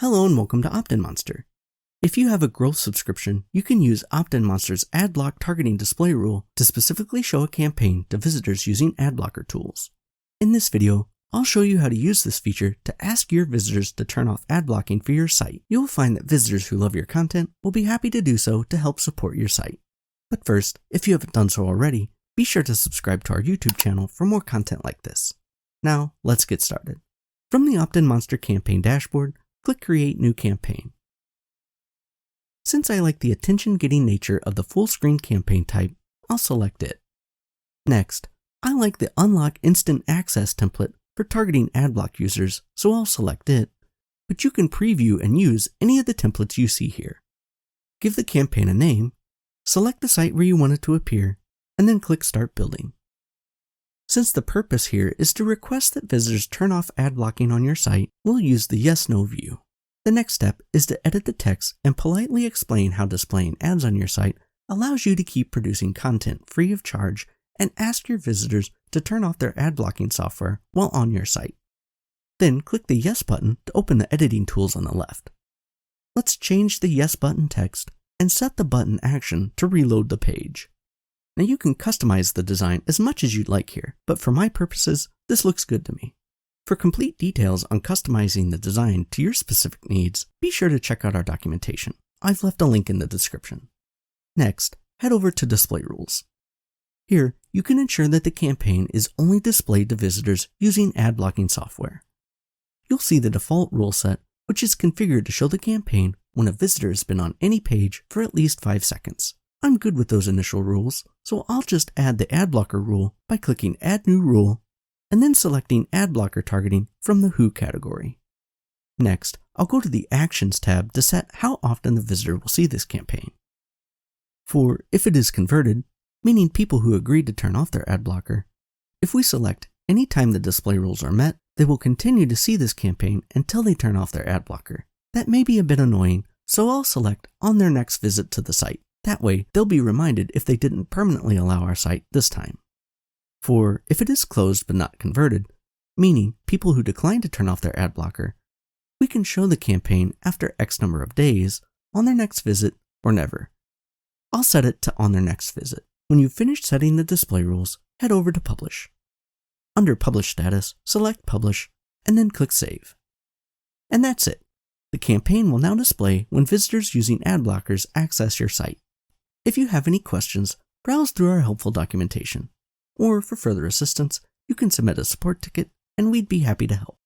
Hello and welcome to OptinMonster. If you have a growth subscription, you can use OptinMonster's Adblock targeting display rule to specifically show a campaign to visitors using Adblocker tools. In this video, I'll show you how to use this feature to ask your visitors to turn off ad blocking for your site. You'll find that visitors who love your content will be happy to do so to help support your site. But first, if you haven't done so already, be sure to subscribe to our YouTube channel for more content like this. Now, let's get started. From the OptinMonster campaign dashboard, click Create New Campaign. Since I like the attention-getting nature of the full-screen campaign type, I'll select it. Next, I like the Unlock Instant Access template for targeting Adblock users, so I'll select it, but you can preview and use any of the templates you see here. Give the campaign a name, select the site where you want it to appear, and then click Start Building. Since the purpose here is to request that visitors turn off ad blocking on your site, we'll use the Yes/No view. The next step is to edit the text and politely explain how displaying ads on your site allows you to keep producing content free of charge and ask your visitors to turn off their ad blocking software while on your site. Then click the Yes button to open the editing tools on the left. Let's change the Yes button text and set the button action to reload the page. Now you can customize the design as much as you'd like here, but for my purposes, this looks good to me. For complete details on customizing the design to your specific needs, be sure to check out our documentation. I've left a link in the description. Next, head over to Display Rules. Here, you can ensure that the campaign is only displayed to visitors using ad blocking software. You'll see the default rule set, which is configured to show the campaign when a visitor has been on any page for at least 5 seconds. I'm good with those initial rules, so I'll just add the ad blocker rule by clicking Add New Rule and then selecting Ad Blocker Targeting from the Who category. Next, I'll go to the Actions tab to set how often the visitor will see this campaign. For if it is converted, meaning people who agreed to turn off their ad blocker, if we select any time the display rules are met, they will continue to see this campaign until they turn off their ad blocker. That may be a bit annoying, so I'll select on their next visit to the site. That way, they'll be reminded if they didn't permanently allow our site this time. For if it is closed but not converted, meaning people who decline to turn off their ad blocker, we can show the campaign after X number of days, on their next visit, or never. I'll set it to on their next visit. When you've finished setting the display rules, head over to Publish. Under Publish Status, select Publish, and then click Save. And that's it. The campaign will now display when visitors using ad blockers access your site. If you have any questions, browse through our helpful documentation. Or for further assistance, you can submit a support ticket and we'd be happy to help.